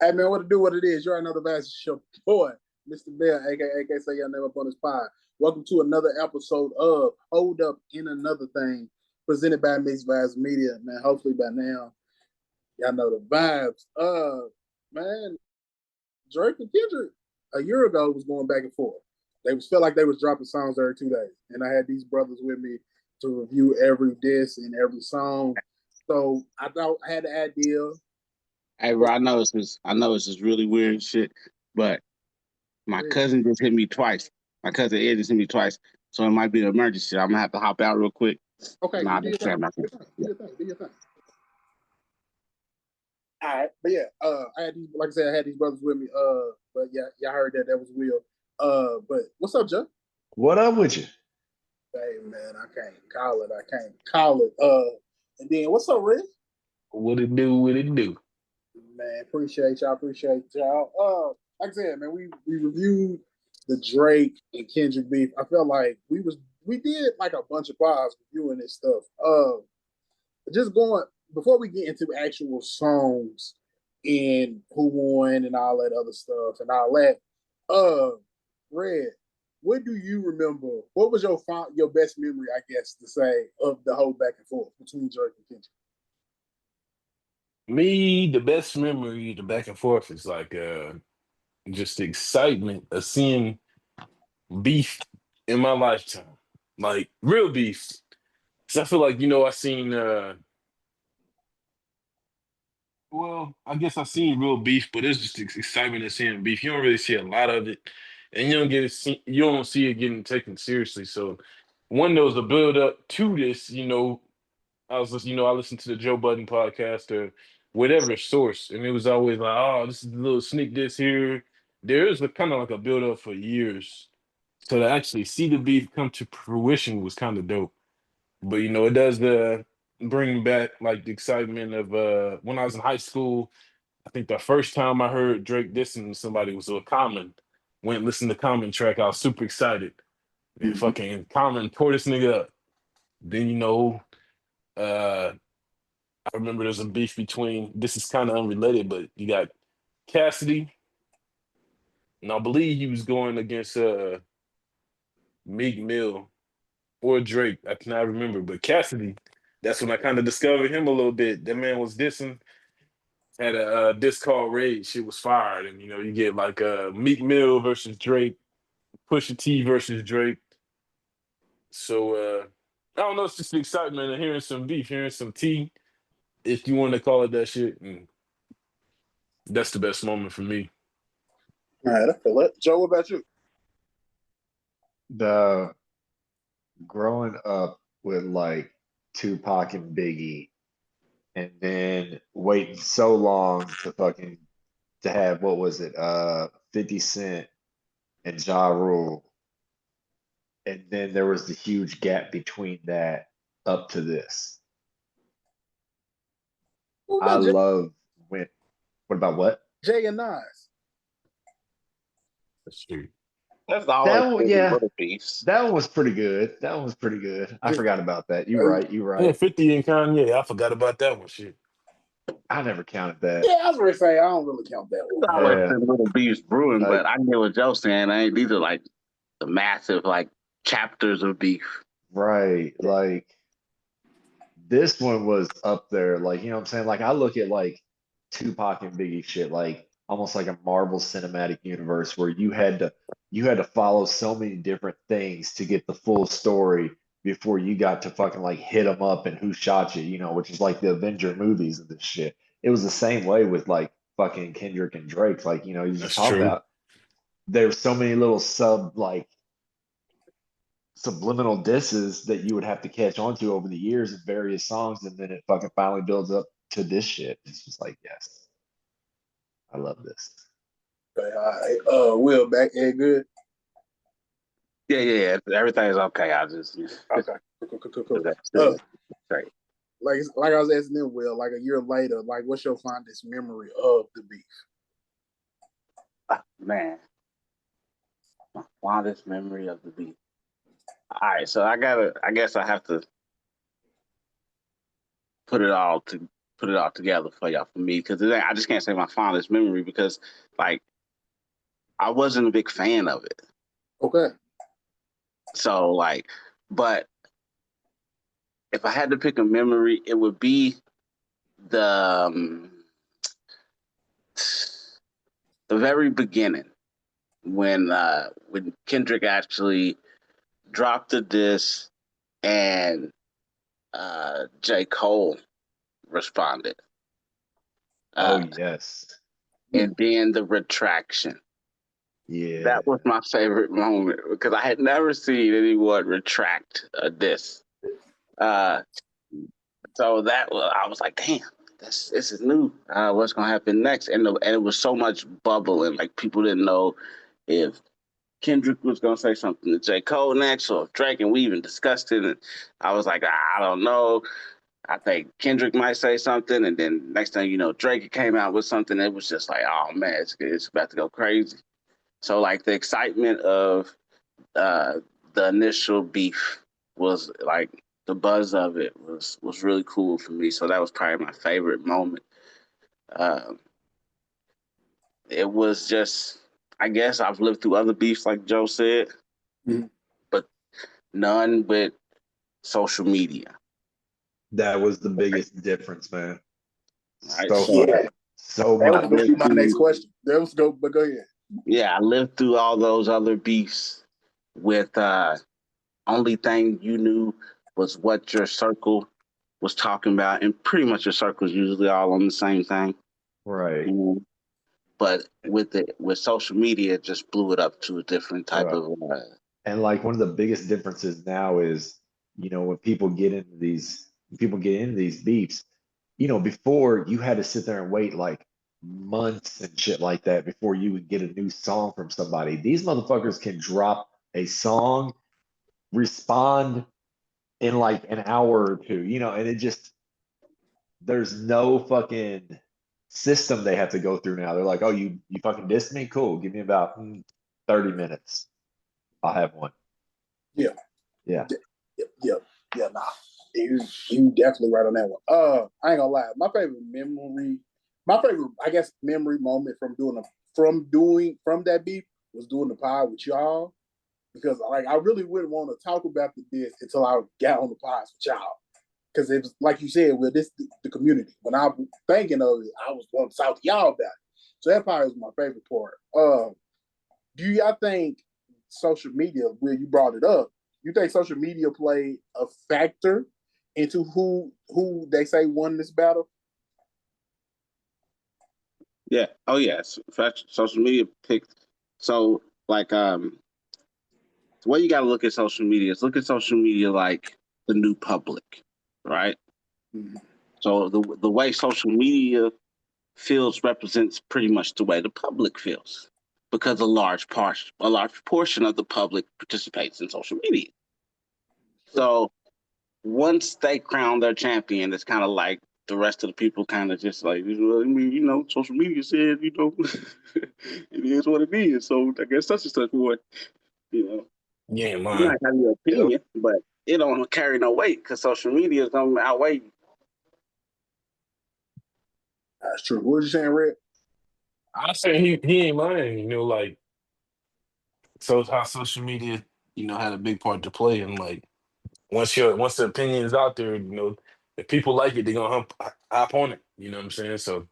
Hey man, what to do? What it is? You already know the vast show, boy, Mr. Bell, aka say your name up on his pod. Welcome to another episode of Hold Up in Another Thing, presented by Mixed Vibes Media. Man, hopefully by now y'all know the vibes. Man, Drake and Kendrick a year ago was going back and forth. They was felt like they was dropping songs every 2 days, and I had these brothers with me to review every diss and every song. So I thought I had the idea. Hey, bro, I know it's just really weird shit, but my cousin just hit me twice. My cousin Ed just hit me twice, so it might be an emergency. I'm gonna have to hop out real quick. Okay, Nah, do your thing. Do your thing. All right, but yeah, I had these, like I said, I had these brothers with me. But yeah, y'all heard that was Will. But what's up, Joe? What up with you? Hey man, I can't call it. I can't call it. And then what's up, Rick? What it do? What it do? Man, appreciate y'all. Appreciate y'all. Like I said, man, we reviewed the Drake and Kendrick beef. I felt like we did like a bunch of bars reviewing this stuff. Just going before we get into actual songs and who won and all that other stuff and all that. Red, what do you remember? What was your best memory, I guess, to say of the whole back and forth between Drake and Kendrick? Me, the best memory, the back and forth is like just the excitement of seeing beef in my lifetime. Like real beef. So I feel like, I seen well, I guess I seen real beef, but it's just excitement of seeing beef. You don't really see a lot of it, and you don't see it getting taken seriously. So when there was a build up to this, I listened to the Joe Budden podcast or whatever source, and it was always like, oh, this is a little sneak this here. There is a kind of like a build up for years. So to actually see the beef come to fruition was kind of dope. But it does bring back like the excitement of when I was in high school. I think the first time I heard Drake dissing somebody was with Common. Went and listened to Common track. I was super excited. And Mm-hmm. fucking Common tore this nigga up. Then uh I remember there's a beef between, this is kind of unrelated, but you got Cassidy, and I believe he was going against Meek Mill or Drake. I cannot remember, but Cassidy, that's when I kind of discovered him a little bit. That man was dissing, had a diss called Raid. Shit was fired, and you get like Meek Mill versus Drake, Pusha T versus Drake. So I don't know, it's just the excitement of hearing some beef, hearing some T, if you want to call it that shit. And that's the best moment for me. All right, I feel it. Joe, what about you? The growing up with like Tupac and Biggie, and then waiting so long to have what was it, 50 Cent and Ja Rule, and then there was the huge gap between that up to this. What I about love when. What about what? Jay and Nas? That's true. That's always That one, been yeah, little piece. that one was pretty good. That one was pretty good. I forgot about that. You're right. You're Yeah, right. 50 and Kanye. I forgot about that one. Shit. I never counted that. Yeah, I was going to say I don't really count that It's one. always Yeah, been little beefs brewing, like but I get what Joe's saying. These are like the massive like chapters of beef. right. Like this one was up there. Like, you know what I'm saying? Like I look at like Tupac and Biggie shit, like almost like a Marvel Cinematic Universe where you had to follow so many different things to get the full story before you got to fucking like hit them up and who shot you, which is like the Avenger movies and this shit. It was the same way with like fucking Kendrick and Drake. Like, you just That's talk true. about there's so many little subliminal disses that you would have to catch on to over the years in various songs, and then it fucking finally builds up to this shit. It's just like, yes, I love this. Okay, all right. Will back and good. Yeah. Everything's okay. I just Okay, cool. that's Uh, great. like I was asking them, Will, like a year later, like what's your fondest memory of the beef? Man, my fondest memory of the beef. All right, so I guess I have to put it all put it all together for y'all, for me, because I just can't say my fondest memory because, like, I wasn't a big fan of it. Okay. So, like, but if I had to pick a memory, it would be the very beginning when Kendrick actually dropped the diss and J. Cole responded. Oh yes. And then the retraction. Yeah. That was my favorite moment because I had never seen anyone retract a diss. So I was like, damn, this is new. What's gonna happen next? And it was so much bubbling. Like people didn't know if Kendrick was gonna say something to J. Cole next or if Drake, and we even discussed it. And I was like, I don't know. I think Kendrick might say something, and then next thing you know, Drake came out with something. It was just like, oh man, it's about to go crazy. So like the excitement of the initial beef was like the buzz of it was really cool for me. So that was probably my favorite moment. It was just, I guess I've lived through other beefs like Joe said, but none with social media. That was the biggest difference, man. Right? So That much. was gonna be my next question. But go ahead. Yeah, I lived through all those other beefs with only thing you knew was what your circle was talking about, and pretty much your circle's usually all on the same thing. Right. But with social media, it just blew it up to a different type of. And like one of the biggest differences now is, when people get into these beefs, before you had to sit there and wait like months and shit like that before you would get a new song from somebody. These motherfuckers can drop a song, respond in like an hour or two, and it just, there's no fucking system they have to go through now. They're like, oh, you fucking dissed me? Cool. Give me about 30 minutes. I'll have one. Yeah. Yeah. Nah. You definitely right on that one. I ain't gonna lie. My favorite, I guess, memory moment from that beef was doing the pod with y'all. Because like I really wouldn't want to talk about this until I got on the pods with y'all. Because it was like you said, well, this the community. When I was thinking of it, I was going to talk to y'all about it. So that part was my favorite part. Do y'all think social media, where you brought it up, you think social media played a factor into who they say won this battle? Yeah. Oh yes. Social media picked. So like the way you got to look at social media is look at social media like the new public, right? Mm-hmm. So the way social media feels represents pretty much the way the public feels, because a large portion of the public participates in social media. So once they crown their champion, it's kind of like the rest of the people kind of just like, social media said, it is what it is. So I guess such and such would, Yeah, you man. might have your opinion, but it don't carry no weight because social media is going to outweigh you. That's true. What was you saying, Red? I say he ain't lying, like, so how social media, had a big part to play. And like once the opinion is out there, if people like it, they're gonna hop on it. You know what I'm saying? So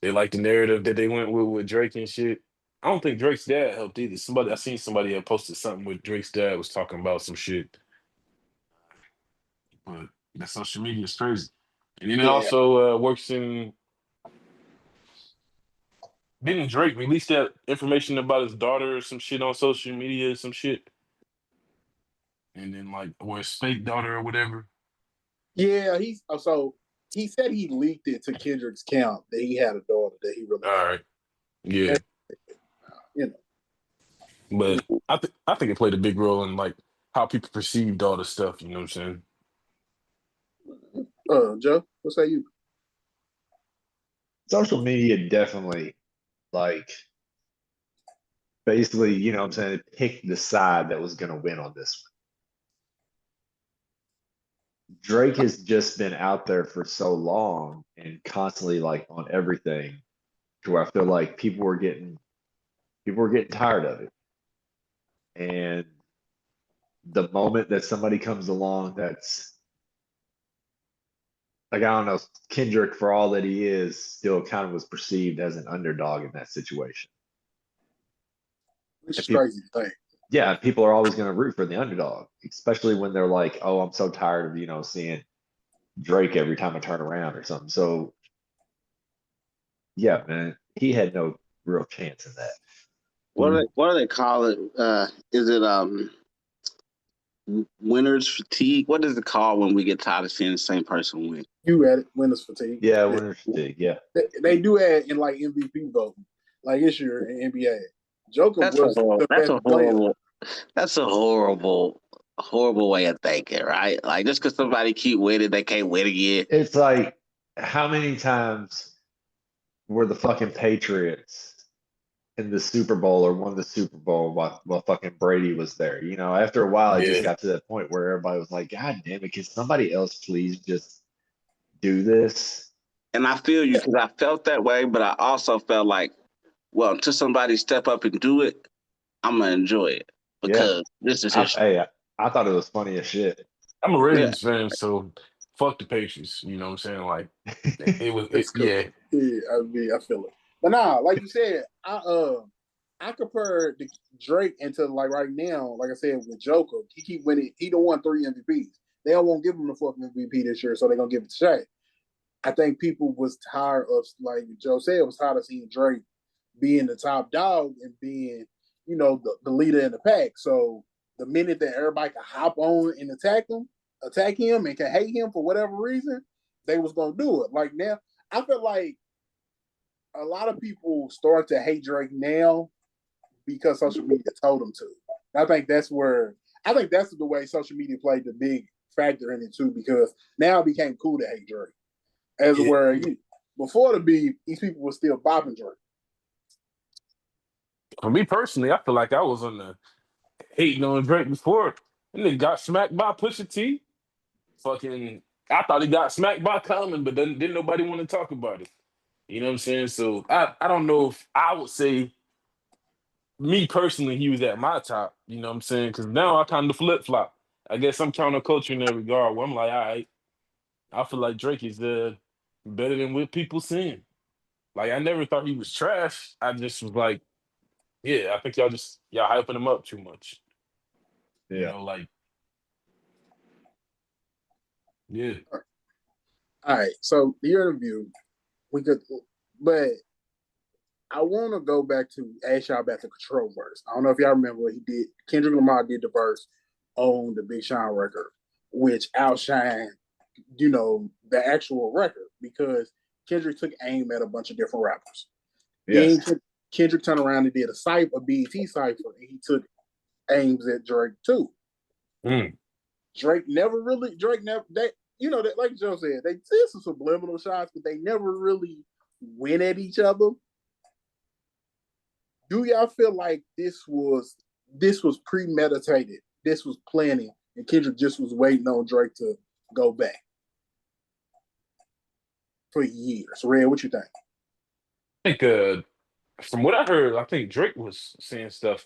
they like the narrative that they went with Drake and shit. I don't think Drake's dad helped either. I seen somebody had posted something with Drake's dad was talking about some shit. But that social media is crazy. And then it also works in. Didn't Drake release that information about his daughter or some shit on social media or some shit? And then or his fake daughter or whatever. Yeah, he said he leaked it to Kendrick's account that he had a daughter that he really. All right. Yeah. But I think it played a big role in how people perceived all the stuff. You know what I'm saying? Joe, what say you? Social media definitely basically, it picked the side that was going to win on this Drake has just been out there for so long and constantly like on everything to where I feel like people were getting tired of it. And the moment that somebody comes along that's like, I don't know, Kendrick, for all that he is, still kind of was perceived as an underdog in that situation. Which And is people, crazy to think. yeah, people are always going to root for the underdog, especially when they're like, "Oh, I'm so tired of seeing Drake every time I turn around or something." So yeah, man, he had no real chance in that. What do they call it? Is it winners fatigue? What is it called when we get tired of seeing the same person win? You at it, winners fatigue. Yeah, winners fatigue. Yeah, They do add in like MVP voting, like this year in NBA. Joker That's a was the best player. that's a horrible way of thinking, right? Like just because somebody keep winning, they can't win again. it's like how many times were the fucking Patriots in the Super Bowl or won the Super Bowl while fucking Brady was there? After a while, it just Yeah. got to that point where everybody was like, "God damn it, can somebody else please just do this?" And I feel you because I felt that way, but I also felt like, well, until somebody step up and do it, I'm gonna enjoy it Yeah, because this is I, history. hey, I thought it was funny as shit. I'm a Yeah, Ravens fan, so fuck the Patriots. You know what I'm saying? Like That's cool. yeah. Yeah, I feel it. But nah, like you said, I compare the Drake into like right now, like I said with Joker, he keep winning. He don't won 3 MVPs. They don't want to give him the fourth MVP this year, so they're gonna give it to Shaq. I think people was tired of, like Joe said, was tired of seeing Drake being the top dog and being, the leader in the pack. So the minute that everybody can hop on and attack him and can hate him for whatever reason, they was gonna do it. Like now, I feel like a lot of people start to hate Drake now because social media told them to. I think that's the way social media played the big factor in it too, because now it became cool to hate Drake. As Yeah. where before the beef, these people were still bopping Drake. For me personally, I feel like I was on the hating on Drake before. And then got smacked by Pusha T. Fucking I thought he got smacked by Common, but then didn't nobody want to talk about it. You know what I'm saying? So I don't know if I would say me personally he was at my top, you know what I'm saying? Because now I kind of flip flop. I guess I'm counterculture in that regard where I'm like, all right, I feel like Drake is better than what people saying. Like I never thought he was trash. I just was like, yeah, I think y'all hyping him up too much. You Yeah. know, like, yeah. All right, so the interview we could, but I want to go back to ask y'all about the control verse. I don't know if y'all remember what he did. Kendrick Lamar did the verse on the Big Sean record, which outshined, the actual record because Kendrick took aim at a bunch of different rappers. Then Yes. Kendrick turned around and did a BET cipher, and he took aims at Drake too. Mm. Drake never, they, that, like Joe said, they did some subliminal shots, but they never really went at each other. Do y'all feel like this was premeditated? This was planning, and Kendrick just was waiting on Drake to go back for years. Red, what you think? I think from what I heard, I think Drake was saying stuff,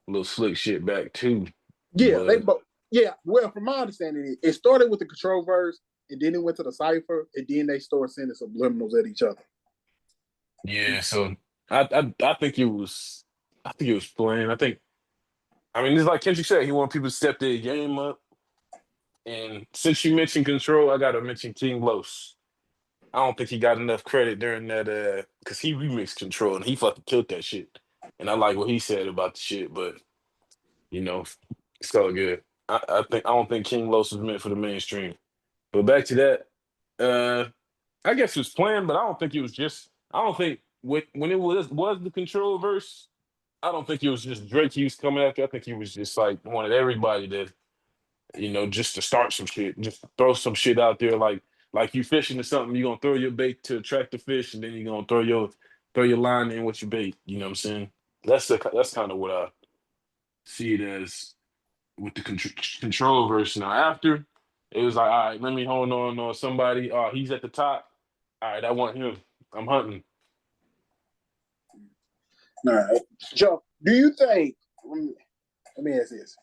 a little slick shit back too. Yeah, they But both. Yeah, well, from my understanding, it started with the control verse, and then it went to the cipher, and then they started sending subliminals at each other. yeah, so I think it was playing. I mean it's like Kendrick said, he want people to step their game up. And since you mentioned control, I gotta mention King Los. I don't think he got enough credit during that because he remixed control and he fucking killed that shit. And I like what he said about the shit, but you know, it's all good. I don't think King Los was meant for the mainstream. But back to that, I guess it was planned, but I don't think it was just. I don't think when it was the control verse. I don't think it was just Drake he was coming after. I think he was just like wanted everybody to just to start some shit, just throw some shit out there, like you fishing or something. You're gonna throw your bait to attract the fish, and then you're gonna throw your line in with your bait. You know what I'm saying? That's kind of what I see it as with the control verse. Now after It was like, all right, let me hold on somebody. Oh, he's at the top. All right, I want him. I'm hunting. All right, Joe. Do you think? Let me ask this: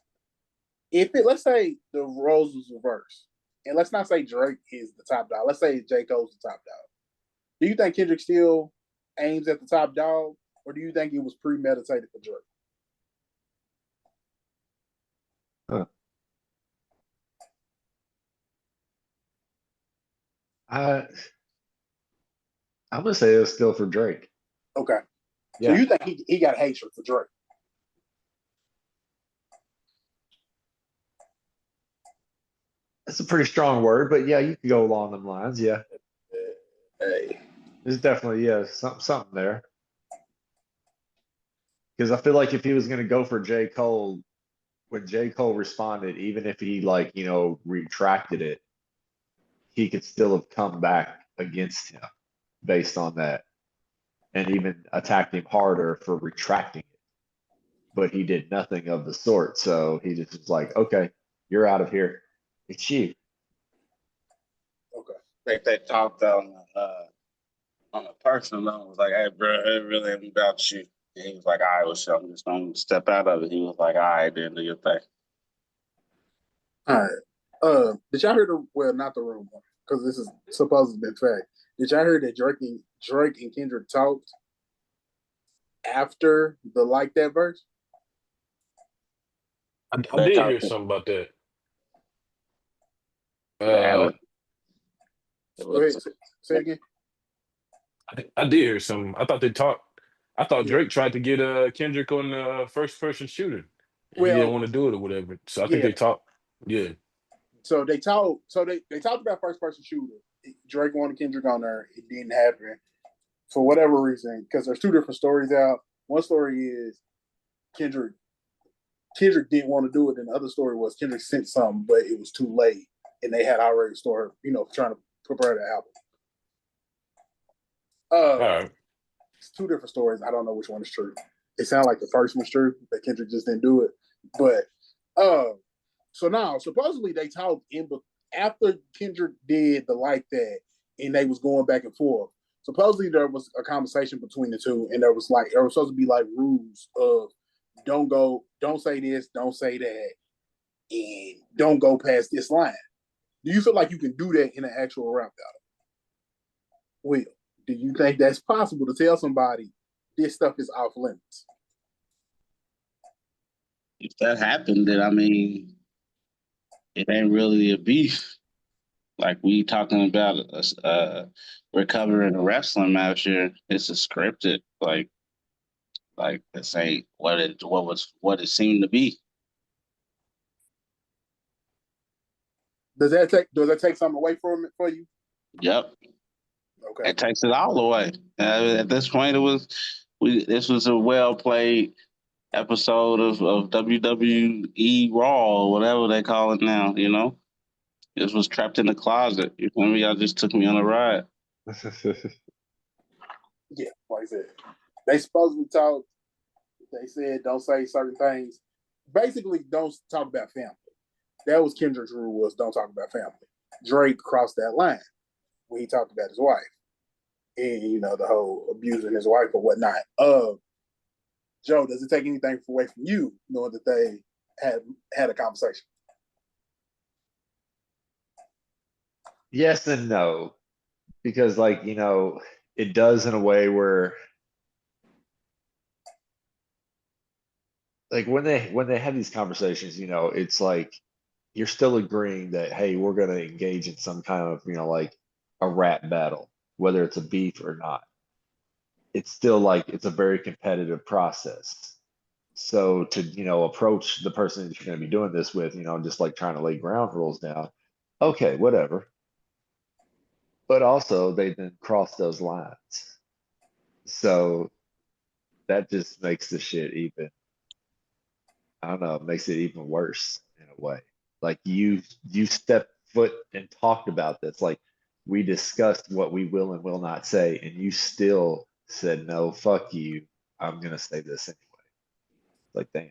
let's say the roles was reversed, and let's not say Drake is the top dog. Let's say J. Cole's the top dog. Do you think Kendrick still aims at the top dog, or do you think it was premeditated for Drake? Huh. I I'm gonna say it was still for Drake. Okay. So Yeah, you think he got hatred for Drake? that's a pretty strong word, but yeah, you could go along them lines. Yeah, Hey. there's definitely something there. Because I feel like if he was gonna go for J. Cole, when J. Cole responded, even if he retracted it, he could still have come back against him based on that, and even attacked him harder for retracting it. But he did nothing of the sort. So he just was like, okay, you're out of here. It's you. Okay. Like they talked on a personal level. It was like, hey, bro, it really ain't about you. And he was like, all right, well, shit, I'm just gonna step out of it. He was like, all right, then do your thing. All right. Did y'all hear not the rumor, because this is supposed to be fact. Did y'all hear that Drake and Kendrick talked after the Like That verse? I They did hear talked. something about that. They haven't. It Go ahead. was, Say it again. I did hear something. I thought they talked. I thought Yeah. Drake tried to get Kendrick on the first person shooter, and he didn't Well, want to do it or whatever. So I think yeah. they talked. Yeah. So they talked. So they talked about first person shooter. Drake wanted Kendrick on there. It didn't happen for whatever reason, because there's two different stories out. One story is Kendrick didn't want to do it, and the other story was Kendrick sent something, but it was too late, and they had already started, trying to prepare the album. All right. It's two different stories. I don't know which one is true. It sounded like the first one's true, that Kendrick just didn't do it. But so now supposedly they talked after Kendrick did the Like That, and they was going back and forth. Supposedly there was a conversation between the two, and there was supposed to be like rules of don't say this, don't say that, and don't go past this line. Do you feel like you can do that in an actual rap battle? Will, do you think that's possible to tell somebody this stuff is off limits? if that happened, then I mean, it ain't really a beef. Like we talking about recovering a wrestling match here. It's a scripted. Like this ain't what it seemed to be. Does that take something away from it for you? Yep. Okay. It takes it all away. At this point, this was a well played episode of WWE Raw, or whatever they call it now. This was trapped in the closet. You feel me? Y'all just took me on a ride. Yeah, like I said, they supposedly talked. They said don't say certain things. Basically, don't talk about family. That was Kendrick's rule, was don't talk about family. Drake crossed that line when he talked about his wife, and the whole abusing his wife or whatnot. Joe, does it take anything away from you knowing that they had a conversation? Yes and no, because it does in a way where when they have these conversations, it's like you're still agreeing that, hey, we're gonna engage in some kind of, like a rap battle, whether it's a beef or not. It's still like it's a very competitive process. So to, approach the person that you're gonna be doing this with, just like trying to lay ground rules down, okay, whatever. But also they then cross those lines. So that just makes the shit even, I don't know, it makes it even worse in a way. Like you stepped foot and talked about this. Like we discussed what we will and will not say, and you still said no, fuck you. I'm gonna say this anyway. Like damn.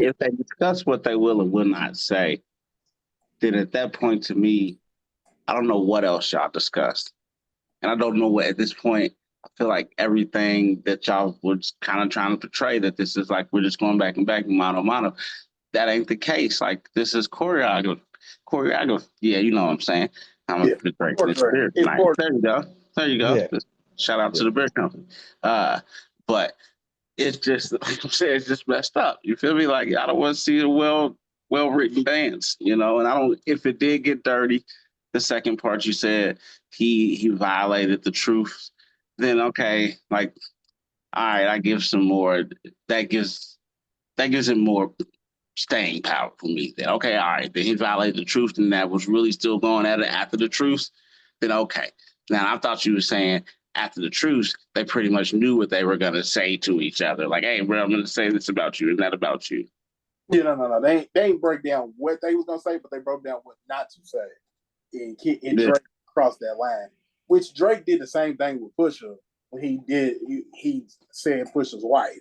If they discuss what they will and will not say, then at that point, to me, I don't know what else y'all discussed. And I don't know what, at this point, I feel like everything that y'all was kind of trying to portray, that this is like, we're just going back and back, mano, mano. That ain't the case. Like, this is choreographed. Choreographed. Yeah, you know what I'm saying. I'm a breaking the spirit tonight. There you go. There you go. Yeah. Shout out to the beer company. But it's just, like I'm saying, it's just messed up. You feel me? Like, I don't want to see a well written dance, you know. And I don't. If it did get dirty, the second part you said he violated the truth, then okay, like, all right, I give some more. That gives him more staying power for me. Then okay, all right, then he violated the truth, and that was really still going at it after the truth. Then okay. Now I thought you were saying after the truth, they pretty much knew what they were gonna say to each other. Like, hey, bro, I'm gonna say this about you and that about you. Yeah, no. They ain't break down what they was gonna say, but they broke down what not to say. And Drake crossed that line, which Drake did the same thing with Pusha when he said Pusha's wife.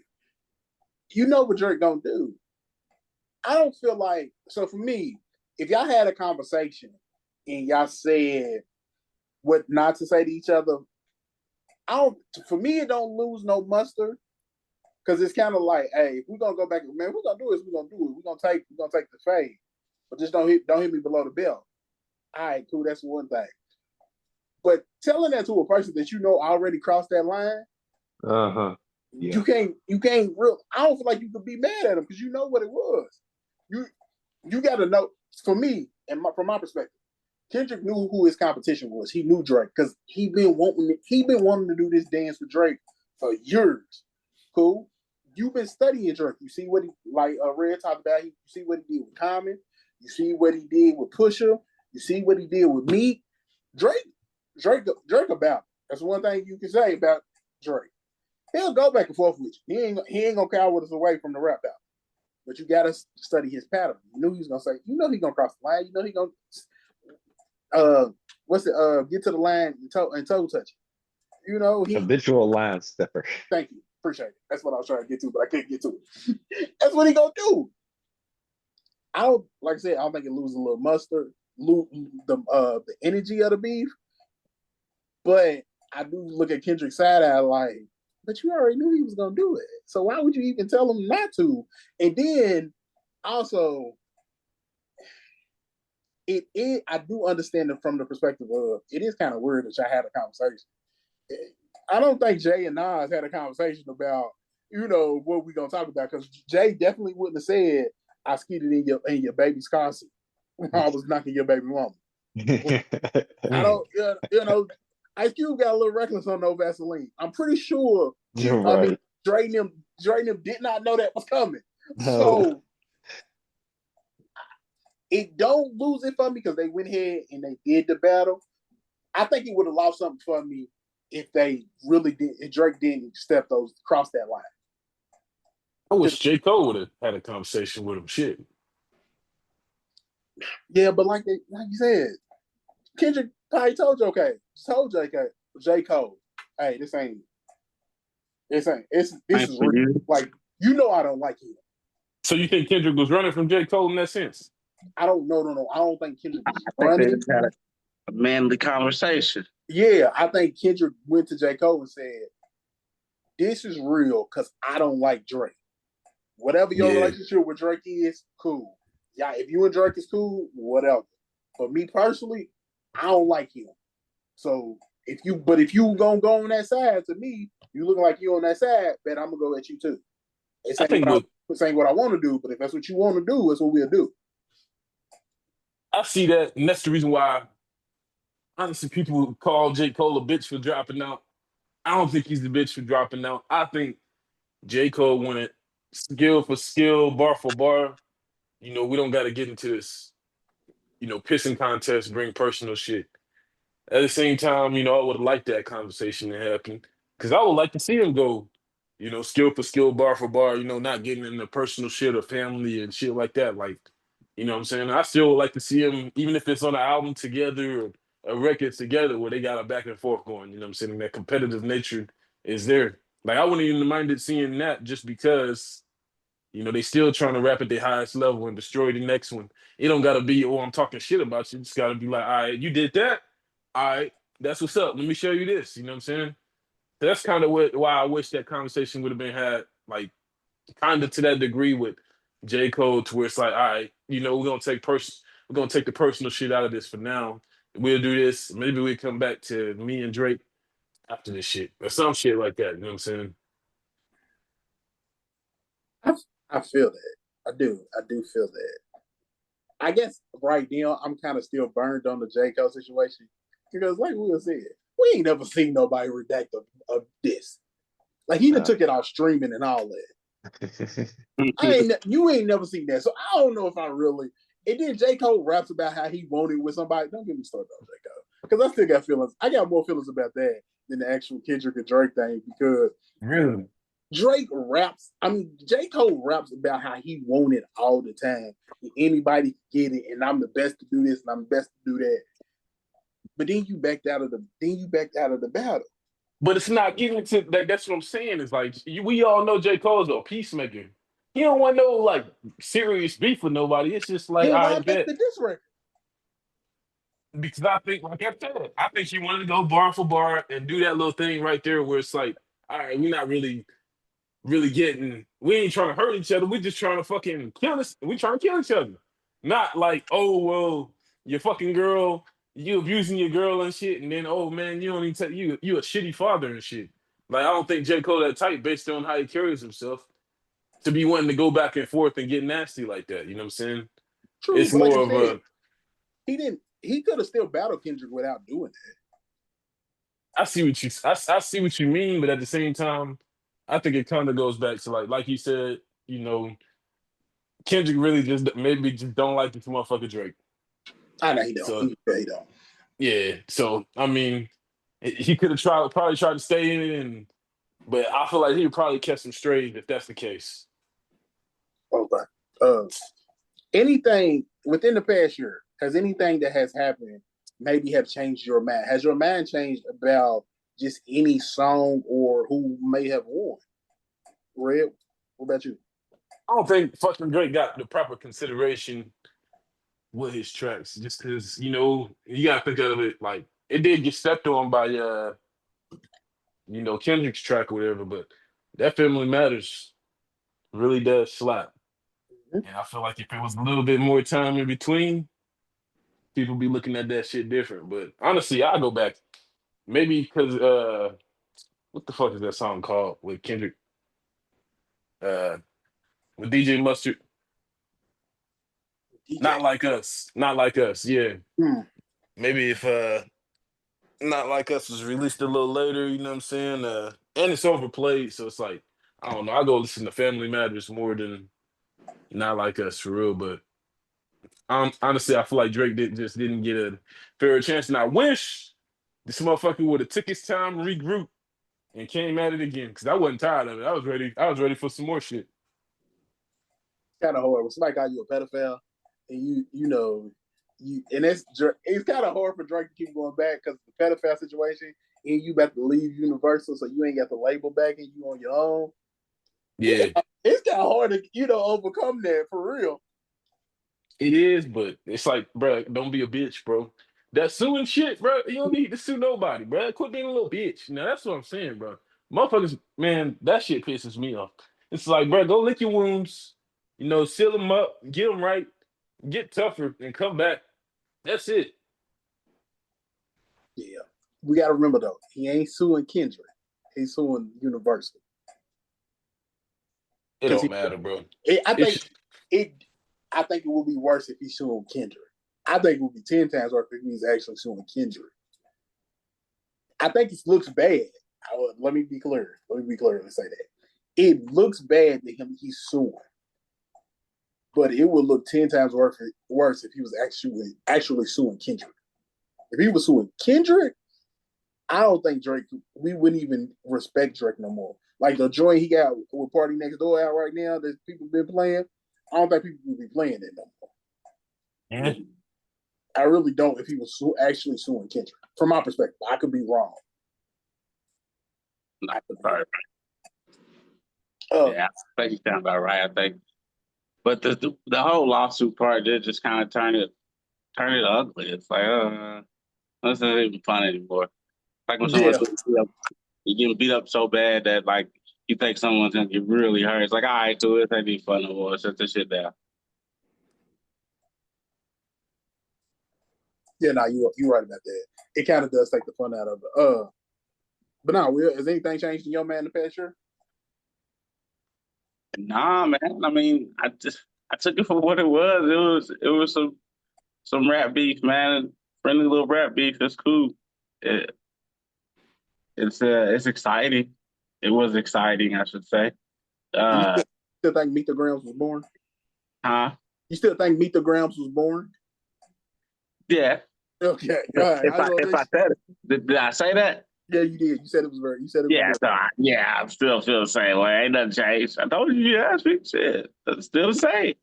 You know what Drake gonna do? I don't feel like, so for me, if y'all had a conversation and y'all said what not to say to each other, for me it don't lose no muster. Cause it's kind of like, hey, if we're gonna go back, man, we're gonna do this, we're gonna do it. We're gonna take the fade. But just don't hit me below the belt. All right, cool, that's one thing. But telling that to a person that you know already crossed that line, Yeah. you can't I don't feel like you could be mad at him because you know what it was. You gotta know, for me, and from my perspective, Kendrick knew who his competition was. He knew Drake because he been wanting to do this dance with Drake for years. Cool. You've been studying Drake. You see what he, like Red talked about. You see what he did with Common. You see what he did with Pusha. You see what he did with Meek. Drake about it. That's one thing you can say about Drake. He'll go back and forth with you. He ain't gonna cower us away from the rap battle. But you gotta study his pattern. You knew he was gonna say. You know he's gonna cross the line. You know he's gonna get to the line and toe touch. You know habitual line stepper. Thank you. Appreciate it. That's what I was trying to get to, but I couldn't get to it. That's what he gonna do. I don't think it loses a little mustard, lose the energy of the beef. But I do look at Kendrick's side eye like, but you already knew he was gonna do it. So why would you even tell him not to? And then also, I do understand it from the perspective of it is kind of weird that y'all had a conversation. I don't think Jay and Nas had a conversation about, what we gonna talk about, because Jay definitely wouldn't have said, I skeeted in your baby's car seat when I was knocking your baby mama. I don't, Ice Cube got a little reckless on no Vaseline. I'm pretty sure. You're right. Dre and them did not know that was coming. No. So it don't lose it for me because they went ahead and they did the battle. I think it would have lost something for me if they really did. If Drake didn't cross that line. I wish J. Cole would have had a conversation with him. Shit. Yeah, but like you said, Kendrick probably told J. Cole, hey, this is real. Like, I don't like him. So you think Kendrick was running from J. Cole in that sense? I don't know. No. I don't think Kendrick was running. They just had a manly conversation. Yeah, I think Kendrick went to J. Cole and said, this is real because I don't like Drake. Whatever your relationship with Drake is, cool. Yeah, if you and Drake is cool, whatever. But me personally, I don't like him. So if you gonna go on that side, to me, you looking like you on that side, bet I'm gonna go at you too. It's ain't what I want to do, but if that's what you want to do, that's what we'll do. I see that, and that's the reason why, honestly, people call J. Cole a bitch for dropping out. I don't think he's the bitch for dropping out. I think J. Cole wanted skill for skill, bar for bar. We don't got to get into this, pissing contest, bring personal shit. At the same time, I would have liked that conversation to happen because I would like to see him go, skill for skill, bar for bar, not getting into personal shit or family and shit like that. Like, you know what I'm saying? I still would like to see him, even if it's on an album together or a record together where they got a back and forth going, you know what I'm saying? That competitive nature is there. Like, I wouldn't even minded seeing that just because, They still trying to rap at their highest level and destroy the next one. It don't gotta be, oh, I'm talking shit about you. It just gotta be like, all right, you did that. All right, that's what's up. Let me show you this. You know what I'm saying? That's kind of why I wish that conversation would have been had, like, kind of to that degree with J. Cole, to where it's like, all right, we're gonna take the personal shit out of this for now. We'll do this. Maybe we come back to me and Drake after this shit or some shit like that. You know what I'm saying? I feel that. I do. I do feel that. I guess right now I'm kind of still burned on the J. Cole situation because, like Will said, we ain't never seen nobody redact a diss. Like he done took it off streaming and all that. You ain't never seen that, so I don't know if I really. And then J. Cole raps about how he wanted with somebody. Don't get me started on J. Cole because I still got feelings. I got more feelings about that than the actual Kendrick and Drake thing because Really, Drake raps. I mean, J. Cole raps about how he wanted all the time. Anybody can get it, and I'm the best to do this, and I'm the best to do that. But then you backed out of the battle. but it's not getting to that. That's what I'm saying. Is like we all know J. Cole's a peacemaker. He don't want no like serious beef with nobody. It's just like, Then I why make bet. the diss record? Because I think, like I said, I think she wanted to go bar for bar and do that little thing right there where it's like, all right, we're not really getting, we ain't trying to hurt each other. We're just trying to fucking kill us. We trying to kill each other. Not like, oh, well, your fucking girl, you abusing your girl and shit. And then, oh man, you don't even tell you a shitty father and shit. Like, I don't think J. Cole that type based on how he carries himself to be wanting to go back and forth and get nasty like that. You know what I'm saying? True, It's but like more I of said, a, he didn't. He could have still battled Kendrick without doing that. I see what you mean, but at the same time, I think it kind of goes back to like you said, Kendrick really just maybe just don't like this motherfucker Drake. I know he don't. So He don't. yeah, so I mean, he could have probably tried to stay in it, but I feel like he would probably catch him straight if that's the case. Okay. Anything within the past year, has anything that has happened maybe have changed your mind? Has your mind changed about just any song or who may have won? Red, what about you? I don't think fucking Drake got the proper consideration with his tracks, just because you gotta think of it like it did get stepped on by Kendrick's track or whatever, but that Family Matters really does slap. Mm-hmm. And I feel like if it was a little bit more time in between, people be looking at that shit different. But honestly, I'll go back. Maybe because what the fuck is that song called with Kendrick? Uh with DJ Mustard. DJ. Not Like Us. Not Like Us, yeah. Maybe if Not Like Us was released a little later, you know what I'm saying? And it's overplayed, so it's like, I don't know. I go listen to Family Matters more than Not Like Us for real, but honestly, I feel like Drake just didn't get a fair chance. And I wish this motherfucker would have took his time, regrouped, and came at it again. Because I wasn't tired of it. I was ready for some more shit. Kind of hard when somebody got you a pedophile, and and it's kind of hard for Drake to keep going back because the pedophile situation, and you about to leave Universal, so you ain't got the label back, and you on your own. Yeah, It's kind of hard to overcome that for real. it is, but it's like, bro, don't be a bitch, bro. That suing shit, bro. You don't need to sue nobody, bro. Quit being a little bitch. Now that's what I'm saying, bro. Motherfuckers, man, that shit pisses me off. It's like, bro, go lick your wounds, seal them up, get them right, get tougher, and come back. That's it. Yeah, we got to remember though, he ain't suing Kendrick. He's suing Universal. It don't matter, bro. I think it would be worse if he's suing Kendrick. I think it would be 10 times worse if he's actually suing Kendrick. I think it looks bad. Let me be clear. Let me say that. It looks bad to him he's suing. But it would look 10 times worse if he was actually suing Kendrick. If he was suing Kendrick, I don't think Drake, we wouldn't even respect Drake no more. Like the joint he got with Party Next Door out right now that people been playing, I don't think people would be playing that no more. Yeah. I really don't if he was actually suing Kendrick. From my perspective, I could be wrong. Yeah, I think you sound about right. I think, but the whole lawsuit part did just kind of turn it ugly. It's like, that's not even fun anymore. Like when someone's getting beat up, you're getting beat up so bad that like you think someone's gonna get really hurt. It's like, all right, cool, this ain't even fun no more. Shut this shit down. Yeah, nah, you right about that. It kind of does take the fun out of it. But now, Will, has anything changed in your man in the past year? Nah, man. I mean, I took it for what it was. It was some rap beef, man. Friendly little rap beef. It's cool. It's exciting. It was exciting, I should say. Do you still think Meet the Grams was born? Huh? You still think Meet the Grams was born? Yeah. Okay. All right. If I said it, did I say that? Yeah, you did. You said it was very. You said it was. Yeah. So I still feel the same way. Ain't nothing changed. I told you. Yeah, asked me. Shit, it's still the same.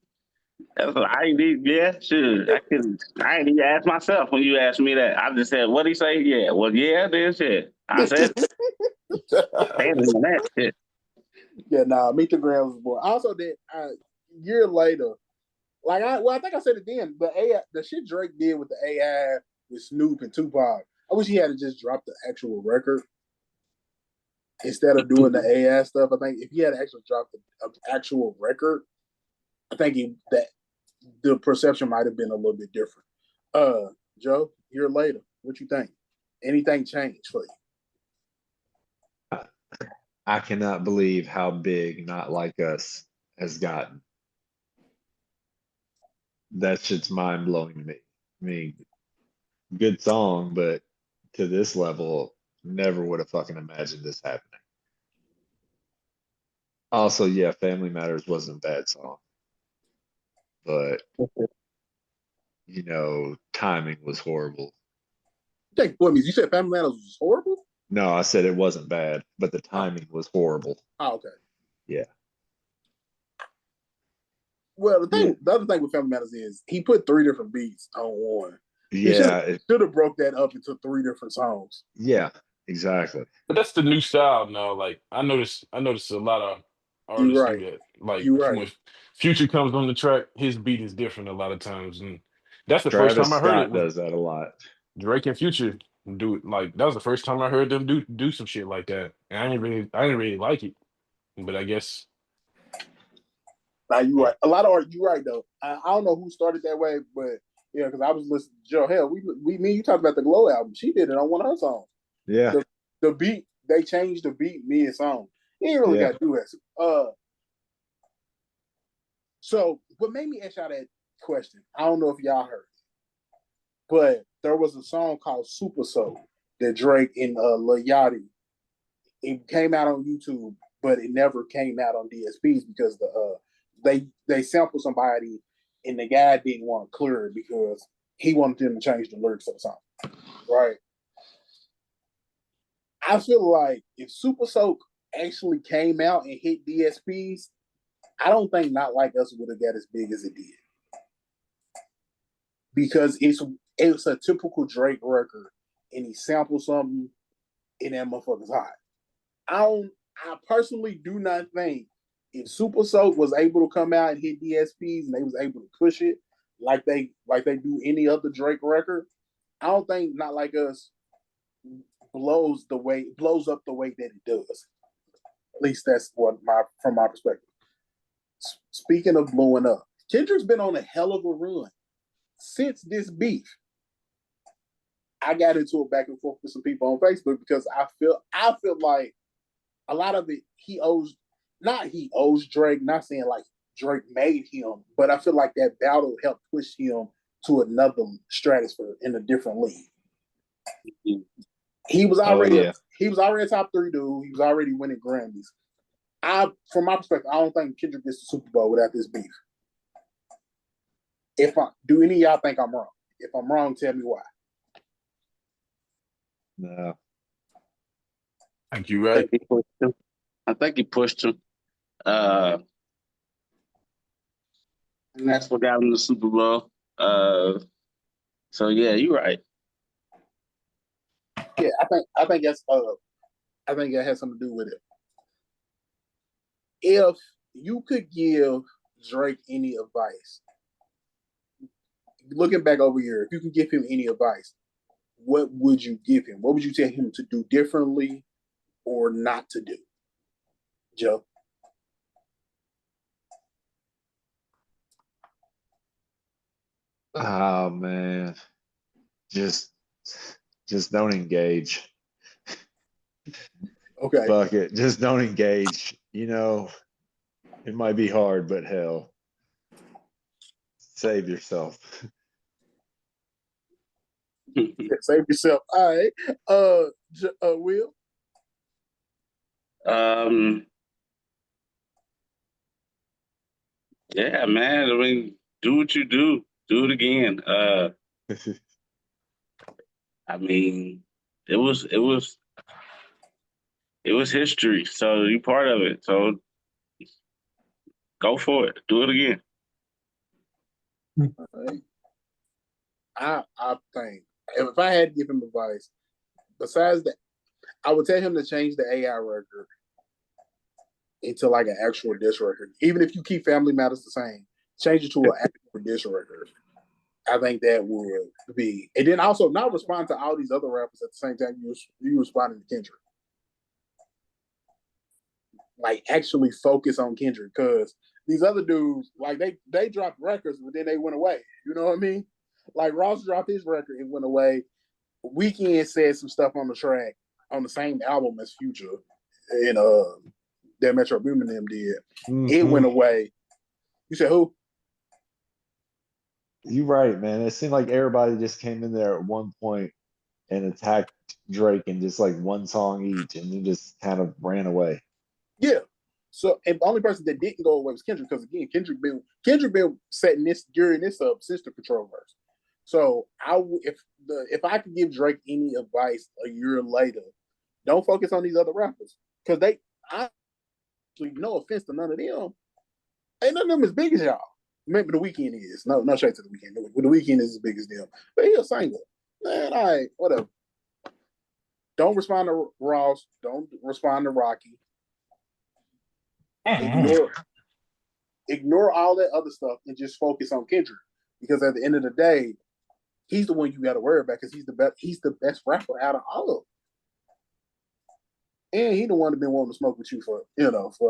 That's what I need. Yeah, sure. I ain't even ask myself when you asked me that. I just said, "What would he say?" Yeah. Well, yeah, then shit. I said, that shit. Yeah, nah. Meet the Grams was born. Also, that year later, I think I said it then. The shit Drake did with the AI with Snoop and Tupac. I wish he had to just drop the actual record instead of doing the AI stuff. I think if he had actually dropped the actual record, I think that the perception might have been a little bit different. Joe, a year later, what you think? Anything changed for you? I cannot believe how big Not Like Us has gotten. That shit's mind blowing to me. I mean, good song, but to this level, never would have fucking imagined this happening. Also, yeah, Family Matters wasn't a bad song, but timing was horrible. You said Family Matters was horrible? No, I said it wasn't bad, but the timing was horrible. Oh, okay. Yeah. Well, the other thing with Family Matters is he put 3 different beats on one. Yeah. He should have broke that up into 3 different songs. Yeah, exactly. But that's the new style now. Like I noticed a lot of artists do that. Like when Future comes on the track, his beat is different a lot of times, and that's the first Travis time I heard it. Scott does that a lot. Drake and Future do it. Like that was the first time I heard them do some shit like that, and I didn't really like it. But I guess. Now you right. A lot of art. You right though. I don't know who started that way, but yeah, because I was listening to Joe. Hell, me and you talked about the Glow album. She did it on one of her songs. Yeah. The beat, they changed the beat mid song. He ain't really got to do that. So what made me ask y'all that question? I don't know if y'all heard, but there was a song called Super Soul that Drake and Lil Yachty. It came out on YouTube, but it never came out on DSPs because they sampled somebody and the guy didn't want to clear it because he wanted them to change the lyrics of the song. Right. I feel like if Super Soak actually came out and hit DSPs, I don't think Not Like Us would have got as big as it did. Because it's a typical Drake record and he sampled something and that motherfucker's hot. I personally do not think if Super Soak was able to come out and hit DSPs and they was able to push it like they do any other Drake record, I don't think Not Like Us blows up the way that it does. At least that's from my perspective. Speaking of blowing up, Kendrick's been on a hell of a run since this beef. I got into it back and forth with some people on Facebook because I feel like a lot of it he owes Drake, not saying like Drake made him, but I feel like that battle helped push him to another stratosphere in a different league. He was already a top 3 dude. He was already winning Grammys. From my perspective, I don't think Kendrick gets the Super Bowl without this beef. Do any of y'all think I'm wrong? If I'm wrong, tell me why. No. I think you're right. I think he pushed him. And that's what got him the Super Bowl. So yeah, you're right. Yeah, I think that has something to do with it. if you could give Drake any advice, looking back over here, if you could give him any advice, what would you give him? What would you tell him to do differently or not to do? Joe? Oh man, just don't engage. Okay. Fuck it, just don't engage. It might be hard, but hell, save yourself. Save yourself. All right. Will? Yeah, man. I mean, do what you do. Do it again. I mean, it was history. So you part of it. So go for it. Do it again. Right. I think if I had to give him advice, besides that, I would tell him to change the AI record into like an actual diss record. Even if you keep Family Matters the same, change it to an actual diss record. I think that would be, and then also not respond to all these other rappers at the same time you responding to Kendrick. Like actually focus on Kendrick, because these other dudes, like they dropped records, but then they went away. You know what I mean? Like Ross dropped his record and went away. Weeknd said some stuff on the track on the same album as Future, and that Metro Boomin them did. Mm-hmm. It went away. You said who? You're right, man. It seemed like everybody just came in there at one point and attacked Drake in just like one song each, and then just kind of ran away. Yeah. So, and the only person that didn't go away was Kendrick, because again, Kendrick been setting this, gearing this up since the Control verse. So, if I could give Drake any advice a year later, don't focus on these other rappers, because actually, no offense to none of them, ain't none of them as big as y'all. Maybe the Weeknd is. No shade to the Weeknd. The Weeknd is as big as them, but he a singer. Man, all right, whatever. Don't respond to Ross. Don't respond to Rocky. Ignore all that other stuff and just focus on Kendrick, because at the end of the day, he's the one you got to worry about, because he's the best. He's the best rapper out of all of them, and he the one that been wanting to smoke with you for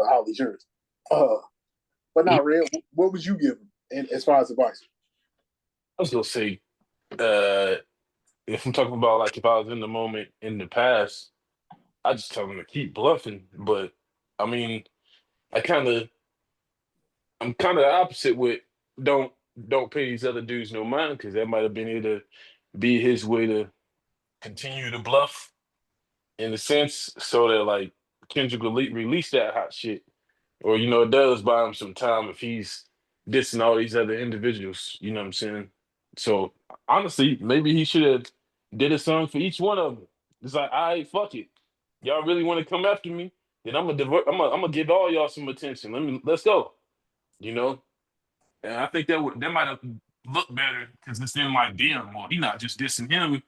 all these years. But not real. What would you give him, and as far as advice? I was gonna say, if I'm talking about like if I was in the moment in the past, I just tell him to keep bluffing. But I mean, I'm kind of the opposite with don't pay these other dudes no mind, because that might have been able to be his way to continue to bluff in a sense, so that like Kendrick will release that hot shit, or it does buy him some time if he's dissing all these other individuals. You know what I'm saying? So honestly, maybe he should have did a song for each one of them. It's like, all right, fuck it. Y'all really want to come after me? Then I'm gonna give all y'all some attention. Let's go. And I think that might have looked better, because it's then like, damn, well, he not just dissing him,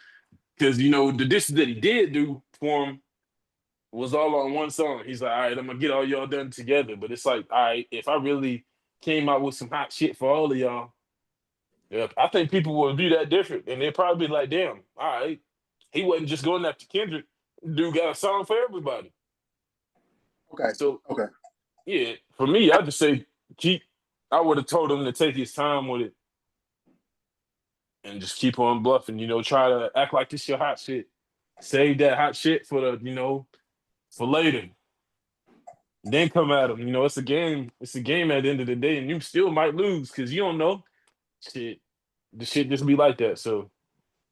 because the disses that he did do for him was all on one song. He's like, all right, I'm gonna get all y'all done together. But it's like, all right, if I really came out with some hot shit for all of y'all, yeah, I think people would view that different, and they'd probably be like, damn, all right, he wasn't just going after Kendrick. Dude got a song for everybody. Okay. So okay. Yeah, for me, I just say I would have told him to take his time with it and just keep on bluffing. Try to act like this your hot shit. Save that hot shit for for later. Then come at him. It's a game. It's a game at the end of the day, and you still might lose because you don't know. Shit, the shit just be like that. So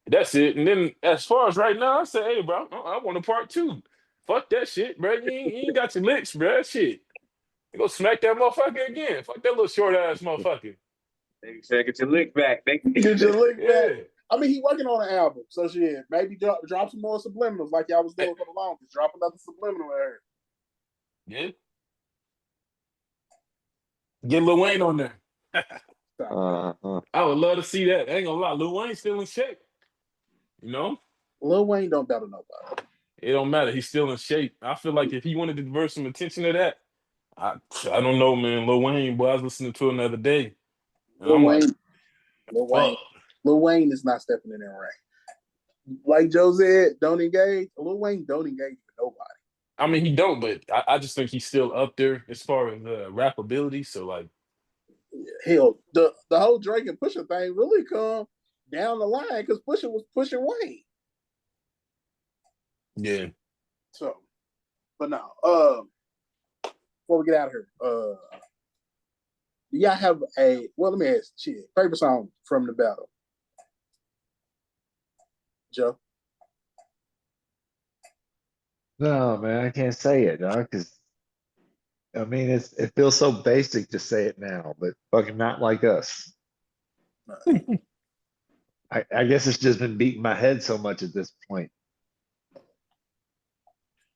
that's it. And then as far as right now, I say, hey, bro, I want a part 2. Fuck that shit, bro. You ain't got your licks, bro. Shit. You go smack that motherfucker again. Fuck that little short ass motherfucker. They said, get your lick back. Get your lick back. I mean, he working on an album, so shit. Maybe drop some more subliminals like y'all was doing for the longest. Drop another subliminal there. Yeah. Get Lil Wayne on there. I would love to see that. I ain't gonna lie, Lil Wayne's still in shape. Lil Wayne don't battle nobody. It don't matter. He's still in shape. I feel like if he wanted to divert some attention to that, I don't know, man. Lil Wayne, boy, I was listening to him the other day, and Lil I'm like, Wayne, Lil fuck. Wayne, Lil Wayne is not stepping in that ring. Like Joe said, don't engage. Lil Wayne don't engage with nobody. I mean, he don't, but I just think he's still up there as far as rap ability. So like, Hell, the whole Drake and Pusha thing really come down the line because Pusha was pushing Wayne. yeah. So, but no. Before we get out of here, do y'all have a? Well, let me ask. Shit, favorite song from the battle, Joe? No, man, I can't say it, dog, because I mean it feels so basic to say it now, but fucking not like us. I guess it's just been beating my head so much at this point.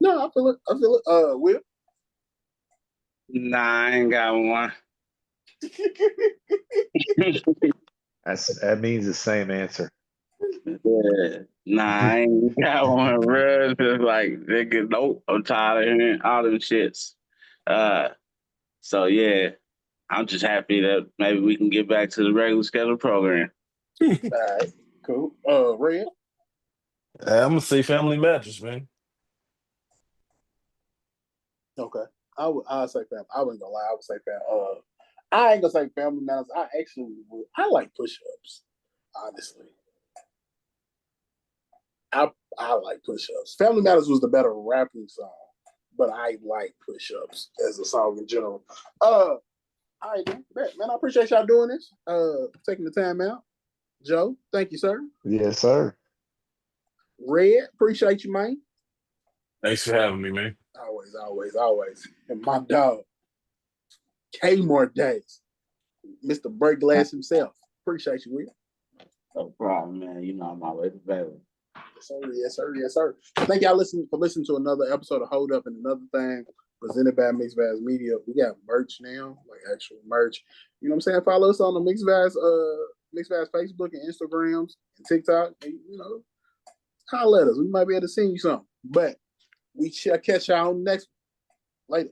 No, I feel it. I feel it. Will. Nah, I ain't got one. That means the same answer. Yeah. Nah, I ain't got one, bro. It's just like, nigga, nope, I'm tired of hearing all them shits. So yeah, I'm just happy that maybe we can get back to the regular scheduled program. All right, cool. Red. I'm gonna say Family Matters, man. Okay, I'll say family. I wasn't gonna lie. I would say family. I ain't gonna say Family Matters. I actually would. I like push-ups. Honestly, I like push-ups. Family Matters was the better rapping song, but I like push-ups as a song in general. All right, man. I appreciate y'all doing this. Taking the time out. Joe, thank you, sir. Yes, sir. Red, appreciate you, man. Thanks for having me, man. Always. And my dog, K more days. Mr. Break Glass himself. Appreciate you, Will. No problem, man. You know I'm always available. Yes, sir. Thank y'all for listening to another episode of Hold Up and Another Thing presented by Mixed Vibes Media. We got merch now, like actual merch. You know what I'm saying? Follow us on the Mixed Vibes Facebook and Instagrams and TikTok. And, holler at us. We might be able to send you something. But we shall catch y'all on the next one. Later.